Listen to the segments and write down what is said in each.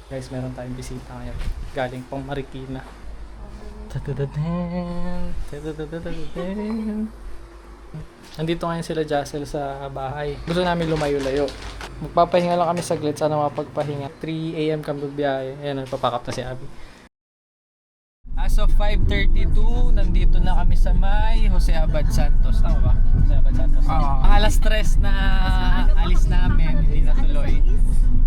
Guys, meron tayong bisita ngayon. Galing pang Marikina. Nandito ngayon sila Jassel sa bahay. Gusto namin lumayo-layo. Magpapahinga lang kami saglit. Sana mapagpahinga. 3 AM kami biyahe. Ayan, nagpapakap na si Abby. As of 5:32, nandito na kami sa may Jose Abad Santos. Tama ba? Jose Abad Santos. Ang alas 3 na alis namin, hindi natuloy.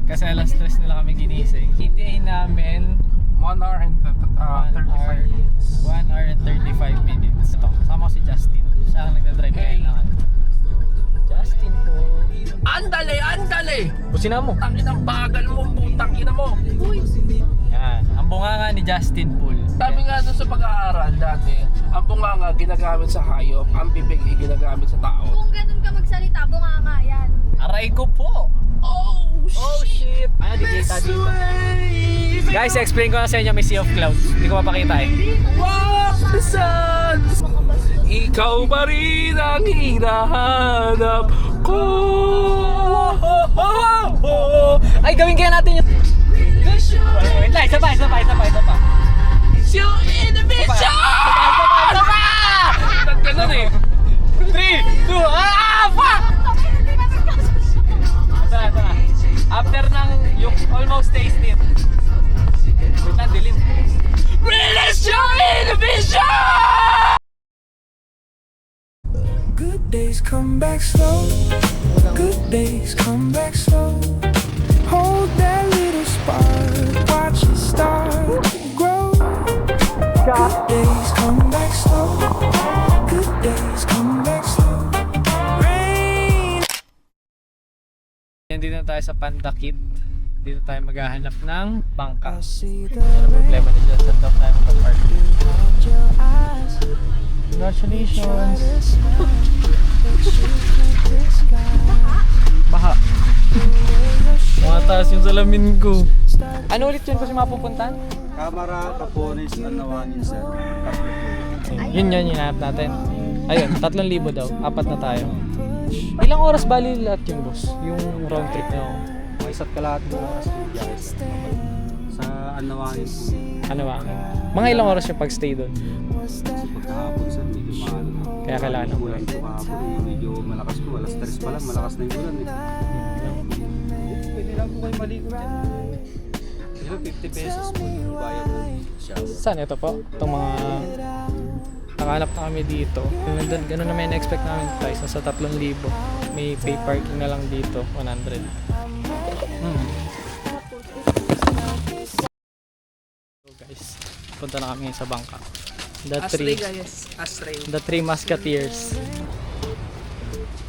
Kasi alas 3 nila kami ginising. ETA namin 1 hour and 35 minutes. 1 hour and 35 minutes. Ito, kasama ko si Justin. Siya ang nagdadrive ngayon na Justin po. Andale, andale! Busina mo. Tangin ang bagal mo, putang ina mo. Yan. Ang bunganga ni Justin Pool. Sabi nga doon sa pag-aaral dati, ang bunganga ginagamit sa hayop, ang bibig ay ginagamit sa tao. Kung ganun ka magsalita, bunganga yan. Aray ko po. Oh shit. Ay, dikita dito. Guys, explain ko na sa inyo may Sea of Clouds. Hindi ko mapakita eh. Walk the sun! Ikaw pa rin ang hinahanap ko. Ay, gawin kaya natin yung... Wait lang, isa pa. It's your inhibition! Isa pa! Ganun eh. 3, 2, fuck! Ito na. After ng yung almost tasted. Wait lang, dilim. Release your inhibition! Good days come back slow. Good days come back slow. Hold that little spark, watch it start to grow. Good days come back slow. Good days come back slow. Rain. Dito na tayo sa Pandakit. Dito tayo maghahanap ng bangka. I see the Ano rain problema ni Justin? Saan daw tayo magpa-park? behind your eyes. Congratulations! Try to smile, but you can't disguise Baha. the way you're Mataas yung salamin ko. Ano ulit yun kasi mapupuntan? Camara, Capones, Anawangin, sir. Yun hinahanap natin. Ayun, 3,000 daw. 4 na tayo. Ilang oras bali lahat yung boss? Yung round trip nyo? May isa't kalahati ng oras po guys. Sa Anawangin po. Ano ba? Mga ilang oras yung pag-stay doon? Kasi pagkahapon sir, medyo mahal. Kaya kailangan ng ulan po kahapon. Medyo malakas po. Alas 3 pa lang, malakas na yung ulan eh. Pwede lang po kayo maligo dyan. Pero 50 pesos po yung bayad po. Saan ito po? Itong mga... Nakahanap na kami dito. Ganun na may na-expect namin price. Nasa 3,000. May pay parking na lang dito. 100. So guys, punta na kami sa bangka. Astray guys, astray. The Three Musketeers.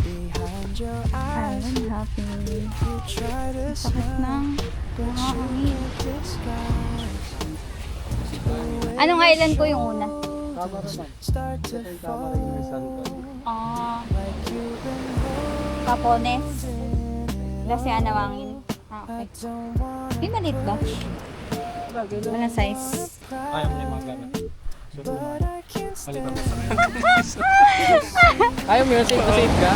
behind your eyes. I'm happy. You try to Sakit smile, ng but you can't disguise Anong island ko yung una? start to fall like you've been holding. Capones. Kasi Anawangin. I Okay. don't wanna May maliit ba? Walang size. Ayaw mo na yung mga gamit. but I can't stay. Ayaw mo yun? Safe na safe ka?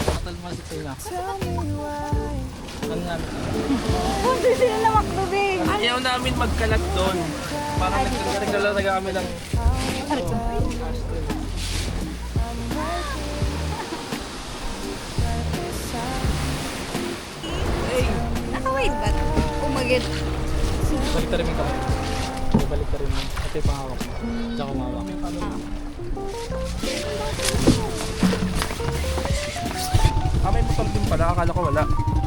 Matalmasik sa'yo na. Tell me why. Ano namin? Hindi sila na makdubig. Ayaw namin magkalat doon. Parang nagkalaga kami ng... Nakawait ba? Umagit. Balik ka rin yung kamay. Balik ka rin mo. Ito yung pangawak mo. Diyan ko mawak. May motor din pala, akala ko wala.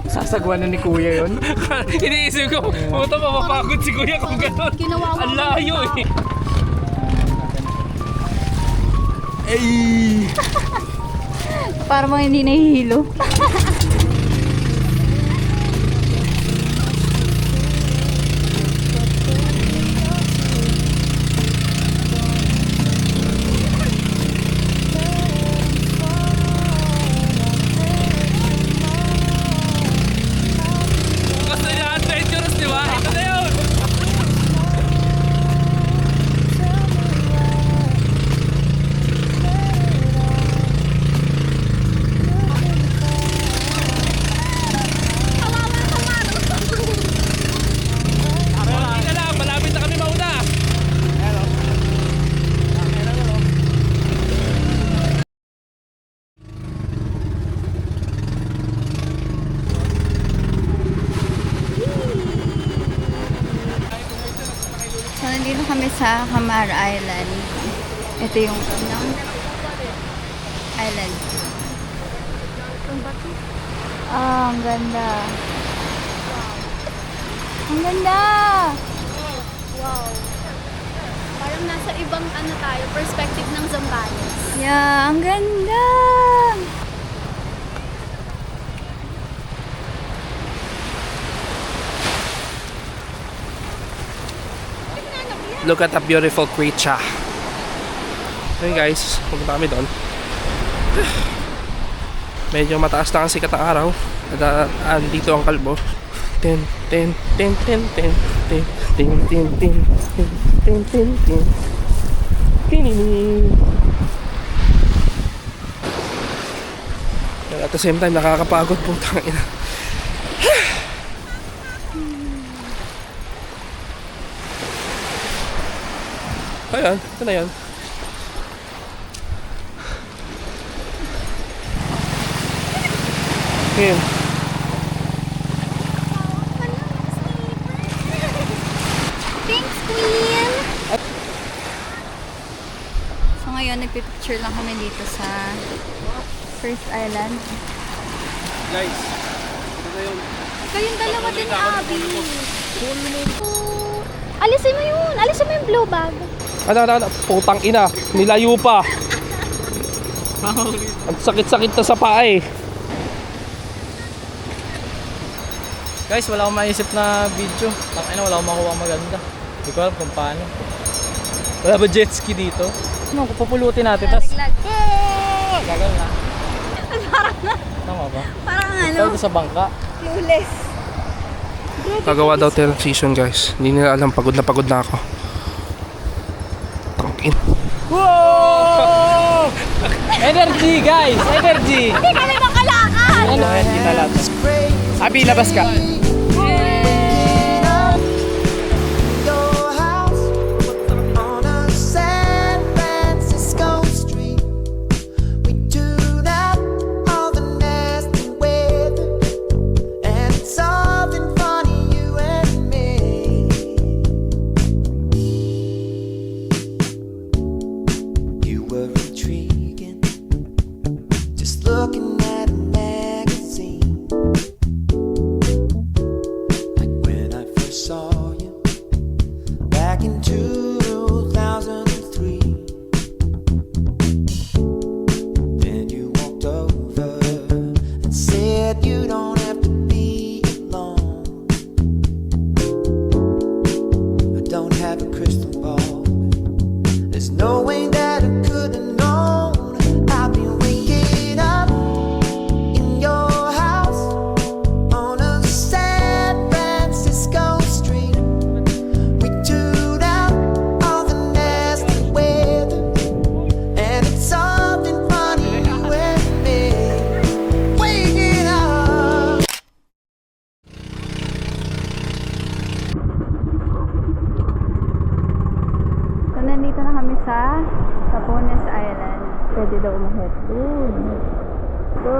Sasagwan na ni kuya yun. Iniisip ko, puta mapapagod si kuya kung gano'n. Ginawa mo. Ang layo eh. Para mga hindi nahihilo. Gusto niya adventurous, di ba? Ito na yun. sa Camara Island. Ito yung unang island. Ah, ang ganda. Ang ganda! Wow. Parang nasa ibang tayo, perspective ng Zambales. Yeah, ang ganda! Look at the beautiful creature. Ayun guys, pupunta kami doon. Medyo mataas na ang sikat ng araw. At andito ang kalbo. Tin, tin, tin, tin, tin, tin, tin, tin, tin, tin, tin, tin, tin. Tinini. At the same time, nakakapagod po tangina. Ayan, ito na yan. Ayan. Thanks, Queen! So ngayon, nagpipicture lang kami dito sa First Island. Guys, ito na yun. Kayong dalawa din, Abby. Alisin mo yun. Alisin mo yung blue bag. Ano, putang ina, nilayo pa. Ang sakit-sakit na sa paa eh. Guys, wala akong maisip na video. Wala akong makuha maganda. Hindi ko alam kung paano. Wala ba jet ski dito? Ano, pupulutin natin. Tas, gagal na. Parang na. Tama ba? Parang Tawag sa bangka. clueless. Gagawa daw tayo ng season guys. Hindi nila alam, pagod na ako. Tangin. Wow! Energy, guys! Energy! Hindi kami makalakad! Ano, energy na lahat. Abi, labas ka. Your house on a San Francisco street. We tune out all the nasty weather, and it's something funny, you and me. You were intriguing, just looking at a magazine. Like when I first saw you back in 2003. Then you walked over and said you don't have to be alone. I don't have a crystal ball. There's no way that I could have known. I've been waking up in your house on a San Francisco street. We tune out all the nasty weather, and it's something funny, you and me. Waking up. So, nandito na kami sa Capones Island. Pwede daw umahit. Go!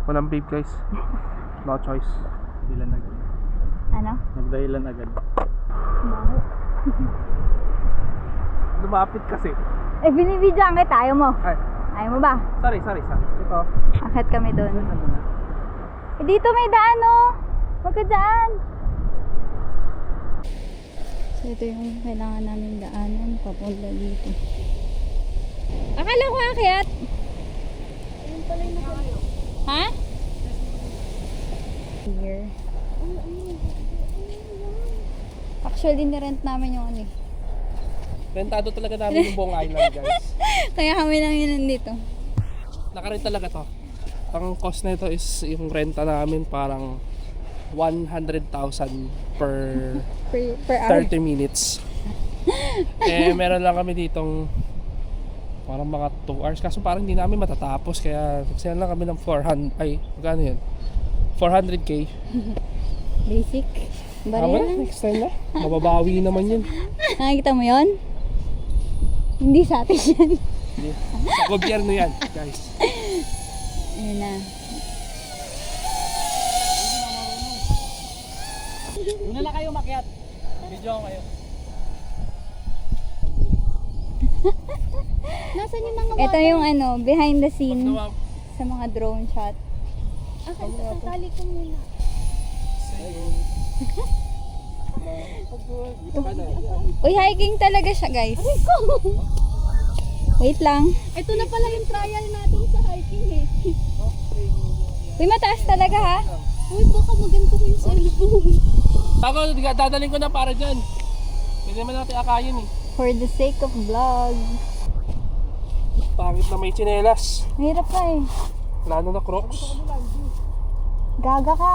Walang babe guys. No choice. Dahilan agad. Ano? Nagdahilan agad. Bakit? Lumapit kasi. Eh, binibidyoan kita. Ayaw mo. Ay, Ayaw mo ba? sorry. Ito. Akit kami doon. Eh, dito may daan, oh. Huwag ka dyan. So, ito yung kailangan namin daanan papunta dito. Akala ko akyat. Ha? Here. Actually, nirent namin yung ano eh. Rentado talaga namin yung buong island guys. Kaya kami lang yun nandito. Nakarent talaga to. Ang cost na ito is yung renta namin parang 100,000 per Per hour. 30 minutes. Eh, meron lang kami ditong parang mga 2 hours. Kaso parang hindi namin matatapos. Kaya nagsayang lang kami ng 400. Ay, magkano yun? 400k. Basic. Tama Bari na, yan. next time na. Mababawi naman yun. Nakikita mo yon? Hindi sa atin yan. Sa gobyerno yan, guys. Ayun na. Una na kayo makyat. Video ko kayo. Nasaan yung mga Ito yung ano, behind the scene Pag sa mga drone shot. Okay, sasali ko muna. Uy, hiking talaga siya, guys. Wait lang. Ito na pala yung trial natin sa hiking eh. Uy, mataas talaga ha. Uy, baka maganto ko yung cellphone. Ako, dadaling ko na para dyan. Hindi naman natin akayin eh. For the sake of vlog. Pangit na may tsinelas. Mahirap pa eh. Lalo na Crocs. Gaga ka.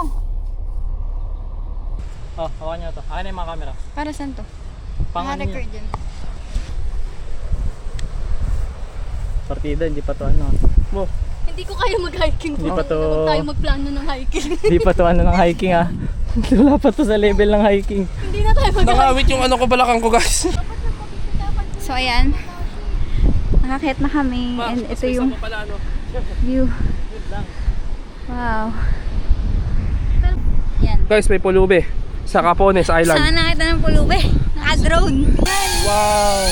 Oh, hawakan nyo to. Akin na yung mga camera. Para saan to? Pangalan nyo. Naka-record yun. Partida, hindi pa to ano. Mo. Hindi ko kaya mag-hiking. Hindi pa to- Huwag tayo magplano ng hiking. Hindi pa to ano ng hiking ah. Wala pa to sa level ng hiking. Hindi na tayo mag-hiking. Nakawit yung ano ko balakang ko guys. So, ayan. Nakakit na kami. And ito yung Pala, ano. view. Wow. Yan. Guys, may pulube sa Capones Island. Saan nakita ng pulube? Naka-drone. Wow!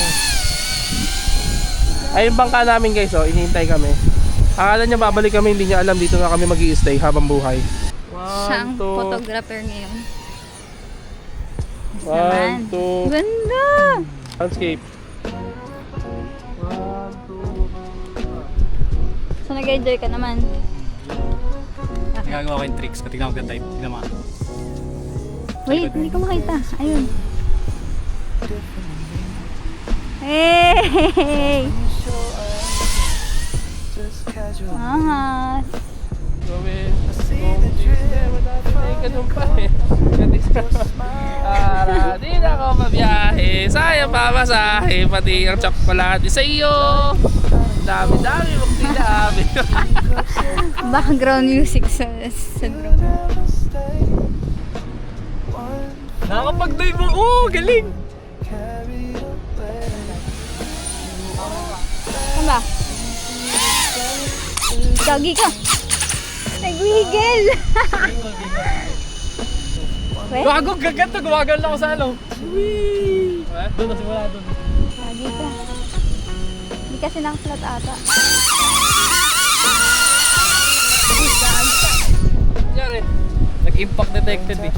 Ay, yung bangka namin guys, oh, inihintay kami. Akala niya babalik kami, hindi niya alam dito na kami mag-i-stay habang buhay. Siya ang photographer ngayon. One, two, Ganda! landscape. So, nag-enjoy ka naman. Nagagawa ko yung tricks. Patignan ko yung type. Tignan mo. Wait, hindi ko makita. Ayun. Hey! Ahas! Gawin. Ganun pa eh. Para di na ako mabiyahe. Sayang pamasahe. Pati ang tsokolate sa iyo. Dami-dami mong sinabi. Background music sa drone. Nakakapag-dive ako! Galing! Saan ba? Gagi ka! Nagwigil! Wait, Gago! Gaganto! Gumagal ako sa ano! Wee! Doon na simula doon. gagi ka. Hindi kasi naka-flat ata. Nangyari. Nag-impact detected eh.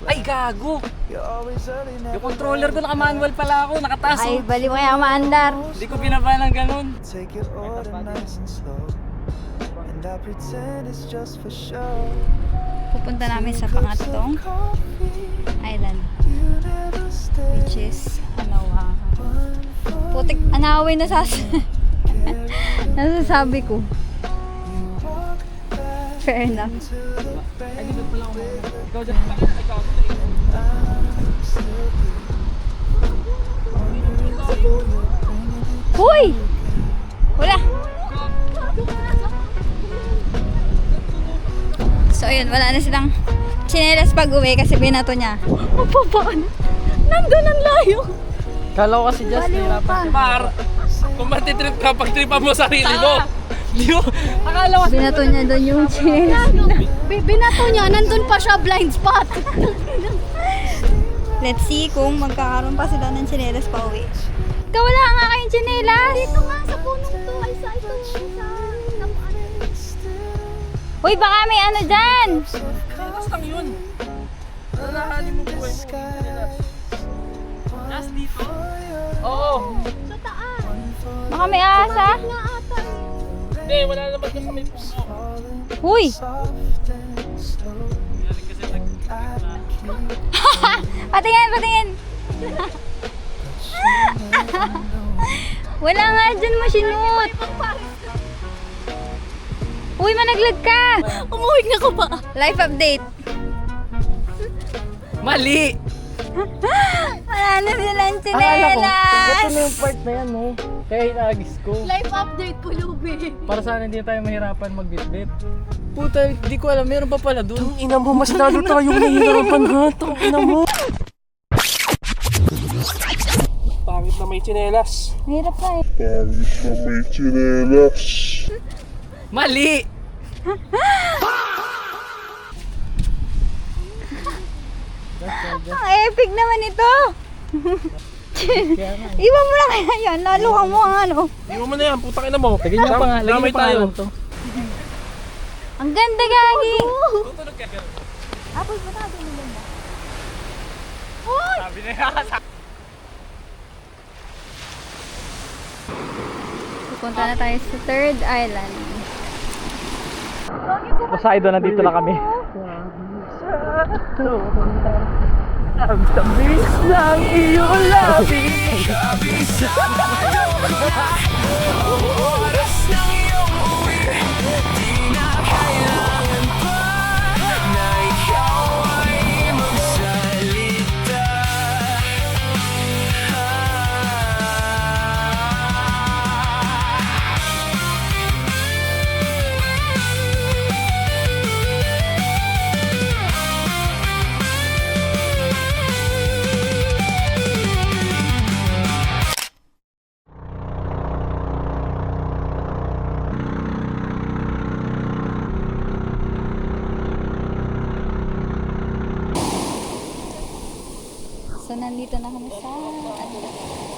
Ay, gago! Yung controller ko naka-manual pala ako. Nakataas Ay, oh. bali mo kaya maandar. Hindi ko binaba ng ganun. Take it order nice and slow. And I pretend it's just for show. Pupunta namin sa pangatlong island. You never stay. Which is, putik, anaway na nasasabi ko. Fair enough. Ikaw dyan. Hoy! Wala! So ayun, wala na silang chinelas pag uwi kasi binato niya. Mapapaan? Nandun ang layo! Kala ko kasi just nahirapan siya. Par, kung matitrip ka, pagtripan mo sarili mo. Di mo, akala ko Binato niya doon yung chinelas. Binato niya, nandun pa siya, blind spot. Let's see kung magkakaroon pa sila ng chinelas pa uwi. Ikaw wala nga kayong chinelas! Dito nga sa punong to, ay sa ito, sa Uy, baka may ano dyan! Tapos lang yun. Nanahanin mo buhay mo. just dito. Oo. sa taas. Baka may asa? Nga ata. Hindi, wala naman doon sa may puso. Uy! Patingin, patingin! Wala nga dyan mo sinut! Uy, managlag ka! Umuwi na ka ba? Life update! Mali! Wala na silang Akala ko, ito na chinelas! yung part na yan, no? Kaya hinagis ko. Life update, pulubi. Para sana hindi tayo mahirapan magbitbit. Puta, di ko alam, meron pa pala doon. Ina mo, mas lalo tayong nahihirapan ha. Ina mo. Pangit na may tsinelas. Mahirap pa eh. Mali! Ang epic naman ito! Iwan mo na kaya yan, lalo kang mo ang ano. Iwan mo na yan, putang ina mo. Lagyan niyo pa nga, lagyan Damay niyo pangalan to. Ang ganda gagi! Tutulog ka. Apple ba tayo mo ganda? Sabi na yan. Pupunta na tayo sa third island. Poseidon, nandito na kami. Ang tamis ng iyong labi. Oras ng iyong uwi, di na kailangan pa na ikaw ay magsalita. So, nandito na kami sa...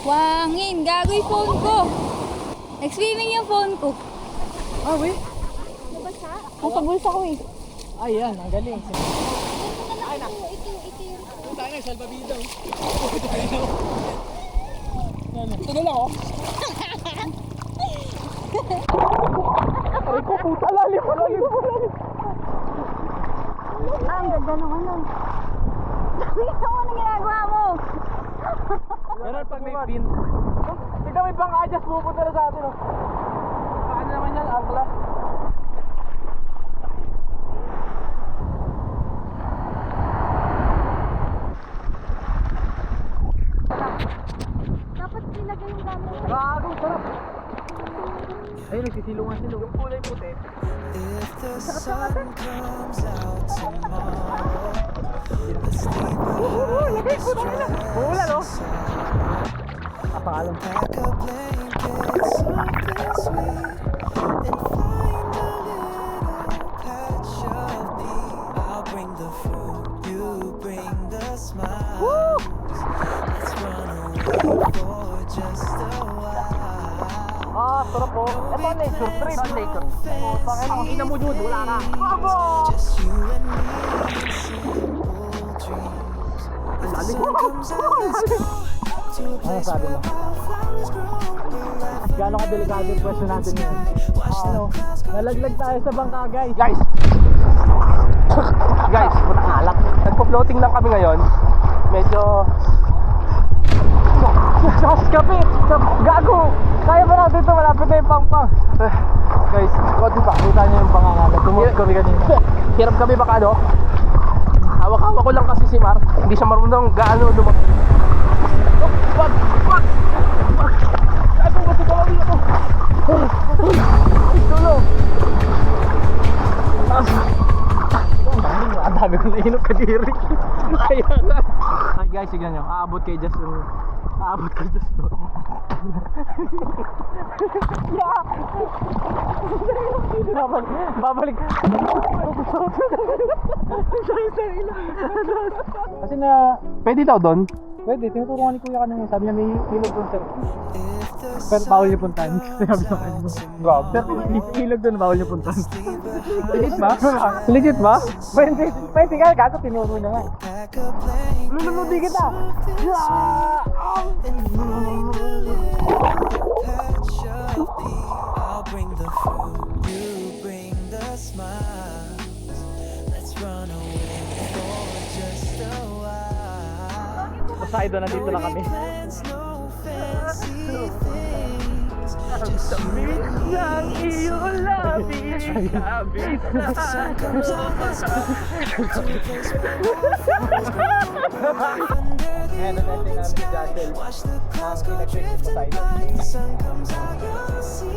Wangin! Gago yung phone ko! Nag-swimming yung phone ko. Ah, wait. Nasa bulsa ko eh. Ayan, ang galing. Ito yung... Tayo na, salbabida. Ito na lang oh. Aray ko, puta, lalim. Ah, ang ganda ng ano. Nakita mo na ginagawa mo! Ganun pag may pin. Tignan may pang-adjust, pupunta na sa atin oh. Paano naman yan, angla? Dapat nilagay yung gamit. Gago, sarap. Ayun, nagsisilungan sila. Yung kulay puti. If the sun comes out tomorrow, let's leave behind the stress inside. Kapakalam. Pack a blanket, something sweet, and find a little patch of peace. I'll bring the food, you bring the smiles. Let's run away for just a while. Ah, sarap po. Ito ang nature trip. Nature trip. Bakit ang ina mo, Jude? Wala na. Bravo! Just you and me in simple dreams. If the sun comes out, let's go to a place where wildflowers grow. Gano'ng kadelikado yung question natin yun? Ano? Nalaglag tayo sa bangka, guys. Guys! Guys, alak. Nagpo-floating lang kami ngayon. Medyo... Sos kape! Gago! Kaya ba natin ito? Malapit na yung pang-pang. Guys, di ba? Kita niyo yung pangangalat. Tumulog kami kanina. Hirap kami baka ano? Hawak-hawak ko lang kasi si Mar. Hindi siya marunong gaano lumag... Oh, wag! Wag! Wag! Ay, kung ba't ikaw ako? Tulong! Ang dami ko nainom kadiri. Kaya nga. Ay guys, tignan nyo. Aabot kayo just doon. Aabot kayo just doon. Babalik. Kasi na... Pwede daw doon? Pwede, tinuturuan ni kuya kanina. Sabi niya may ilog doon sir. If the Pero bawal niyo puntahan. Sabi sa kanya. Sir, may ilog doon, bawal niyo puntahan. Legit ba? Legit ba? Pwede ka, gato tinuro niya nga. pack a blanket, Lululudi kita! and find a little patch of peace. I'll bring the food, you bring the smiles. Let's run away for just a while. Poseidon, nandito na kami. Plans, no fancy things. Just you and me Ng iyong labi. If the sun comes out, let's go to a place where wildflowers grow. Under the open sky, watch the clouds go drifting by. The sun comes out, you'll see.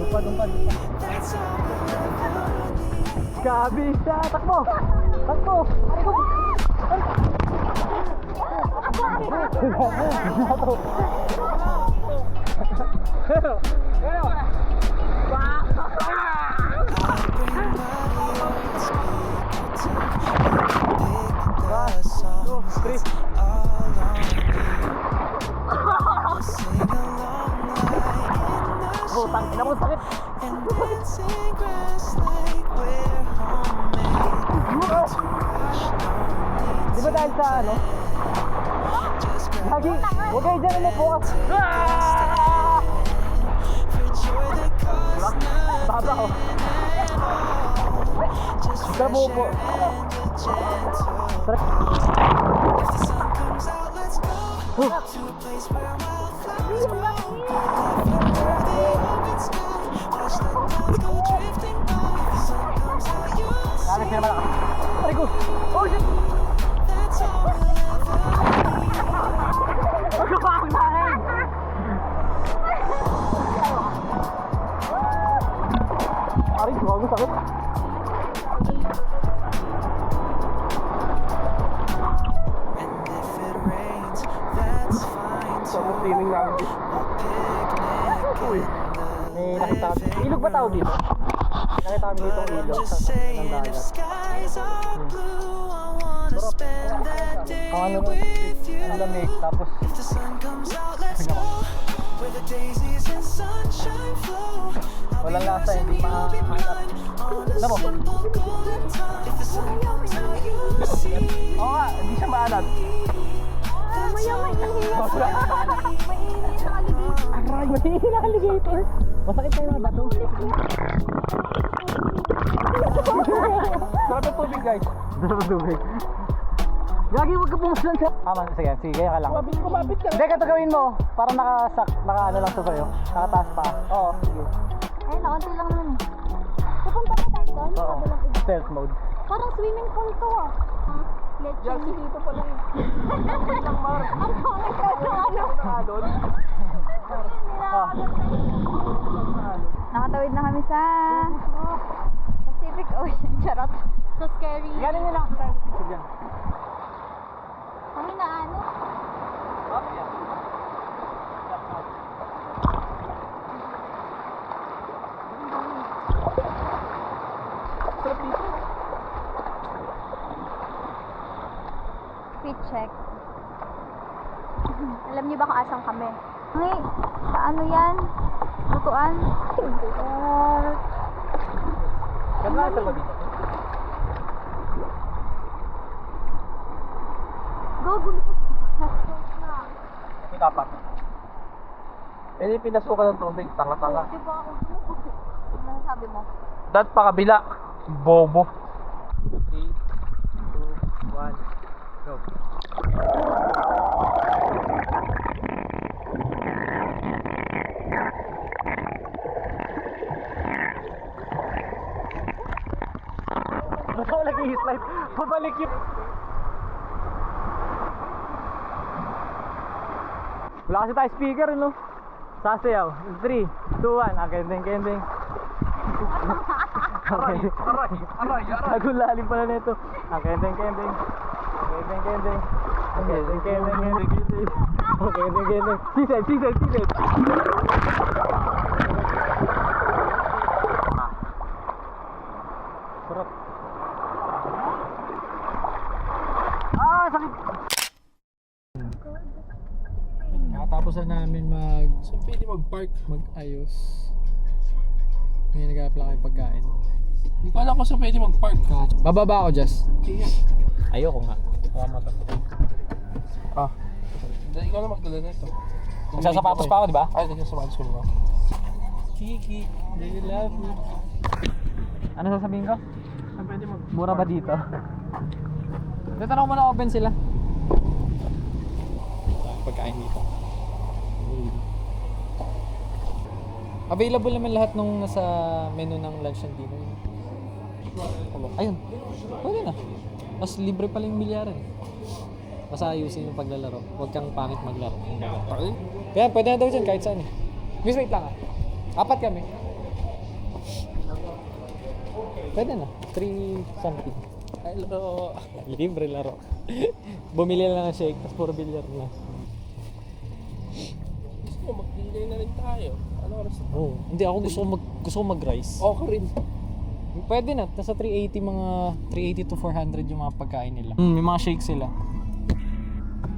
Dumpa. That's all we'll ever need. Gabi siya! Takbo! Bring my own speed, touch, big sa ano. Lagi, huwag kayo dyan umupo. Baba ko. Huwag ka umupo. Alis na malakas. Aray ko. Oh shit. Huwag ka pa akong nahin. Aray ko, ang sakit. Sobrang feeling namin. Uy. May nakita kami. Ilog ba tawag dito? Nakita kami dito ng ilog sa ng dagat. Ang ano nun, ang lamig, tapos walang lasa, hindi mahanap. Alam mo? Oo nga, hindi siya maalat. Aray, mainit na alligator. Masakit tayo mga bato. Sarap ang tubig, guys. Sarap ang tubig. Gagi, huwag ka pumusan siya. Sige, sige, kaya ka lang. Kumapit ka. Hindi, ito gawin mo. Para naka-ano lang to sa'yo. Nakataas pa. Oo, sige. Ay, nakunti lang nun. Pupunta pa tayo doon? Oo, Kabilang iba. stealth mode. Parang swimming pool to ah. Let's Yan, si dito pa lang. Ang pangit ka ng ano. Nakatawid na kami sa Pacific Ocean. Charot. So scary. Galing nyo lang sa tayo picture dyan. Kami na ano? Speed check. Alam niyo ba kung asan kami? Ay, sa ano yan? Lutuan? Ganda sa ba dito? Go, gulo. May tapat. Eh, pinasukan ng tubig. Tanga-tanga. Di ba ako? Ano sabi mo? Dat pa kabila. Bobo. 3, 2, 1, go. Ba't ako lagi slide? Pabalik yun. Wala kasi tayo speaker, no? Sasayaw. 3, 2, 1. Ah, kending. Aray. Nagulalim pala nito. Ah, kending. Kending. Sised. Sarap. Ah, sakit. Nakatapos na namin Saan pwede mag-park? mag-ayos. May nag-apply kayo pagkain. Hindi ko alam kung saan pwede mag-park. Bababa ako, Jess. Kaya. Ayoko nga. Tama to. Ah. Dahil ikaw na magdala na ito. Nagsasapatos pa ako, di ba? Ay, nagsasapatos ko na. Kiki, do you love me? Ano sasabihin ko? Saan pwede mag... Mura ba dito? Tatanong mo na open sila. Pagkain dito. Available naman lahat nung nasa menu ng lunch and dinner. Ayun. Pwede na. Tapos libre pala yung bilyaran. Basta ayusin yung paglalaro. Huwag kang pangit maglaro. Kaya pwede na daw dyan kahit saan eh. Miss, wait lang ah. 4 kami. Pwede na. 3 something. Ay, laro. Libre laro. Bumili lang ng shake, tapos puro bilyar na. Gusto mo, mag-dinner na rin tayo. Ano oras na? Oh, hindi ako gusto ko mag-rice. Okay rin. Pwede na, nasa 380 mga 380 to 400 yung mga pagkain nila. May mga shake sila.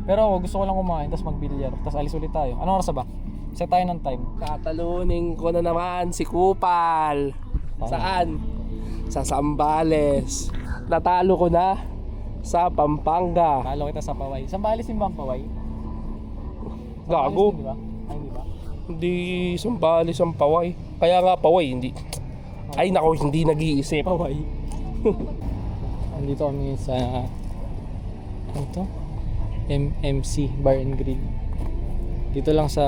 Pero ako gusto ko lang kumain tapos magbilyar, tapos alis ulit tayo. Anong oras na ba? Set tayo ng time. Tatalunin ko na naman si Kupal. Saan? Sa Zambales. Natalo ko na. sa Pampanga. Palo kita sa Paway. Sambales din ba ang Paway? Gago. Di ba? Ay, hindi ba? Hindi Sambales ang Paway. Kaya nga Paway, hindi. Ay nako, hindi nag-iisip. Paway. Andito kami sa ano to? MMC Bar and Grill. Dito lang sa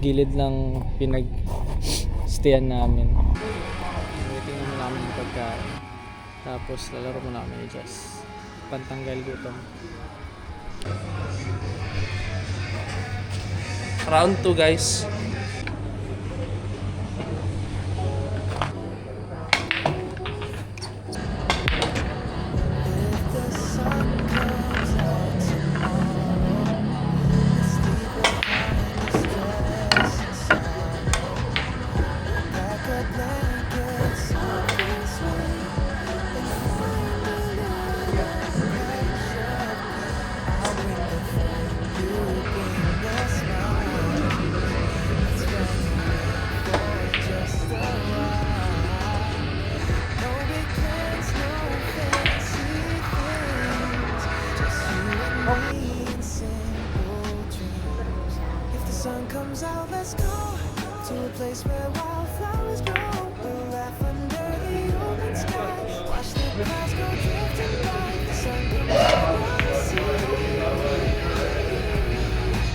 gilid ng pinag-stayan namin. Waiting naman namin yung pagkain. Tapos lalaro muna kami ni Jess. Pantanggal gutom. Round 2 guys. If the sun comes out, let's go to a place where wildflowers grow. We'll laugh under the open sky. Watch the clouds go drifting by. The sun comes out, we'll see.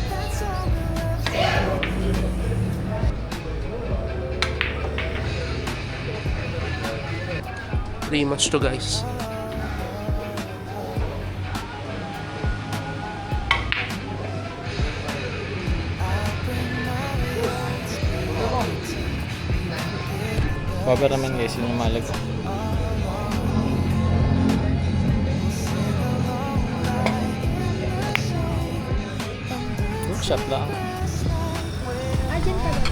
That's all we'll ever do. 3 months to guys. Baba naman guys, yun yung malag. Workshop lang. Argent ka ba?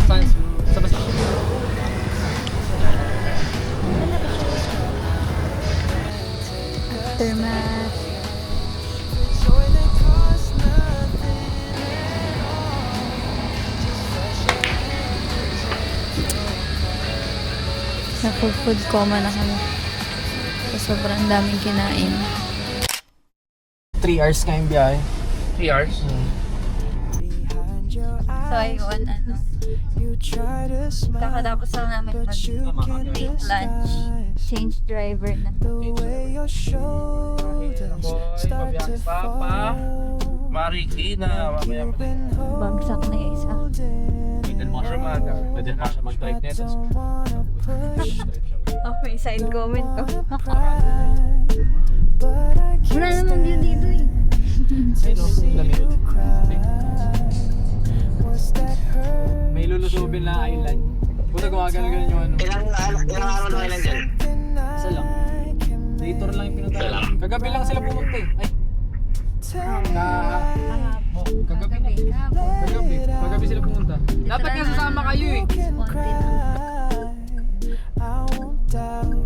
Saan? Sa basta? Aftermath. Naku-food coma na kami. So, sobrang daming kinain. 3 hours kayong biyahe. 3 hours. So, ayun, ano. Kakatapos lang namin mag-take lunch. Change driver na. Papa, Marikina, mamaya pa din. Bagsak na yung isa. Pwede mo siya mag-drive nito. Oh, may side comment ko. Wala naman view dito eh. May lulusubin na island. Puta gumagano-ganon yung ano. Ilang araw na kailan dyan? Isa lang. Day tour lang yung pinunta. Kagabi lang sila pumunta eh. Ay. Kagabi na. Kagabi sila pumunta. Dapat nga sasama kayo eh. Konti lang. Touchdown.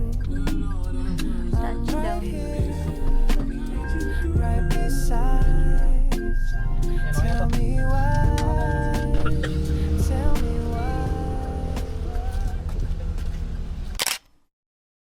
Tell me why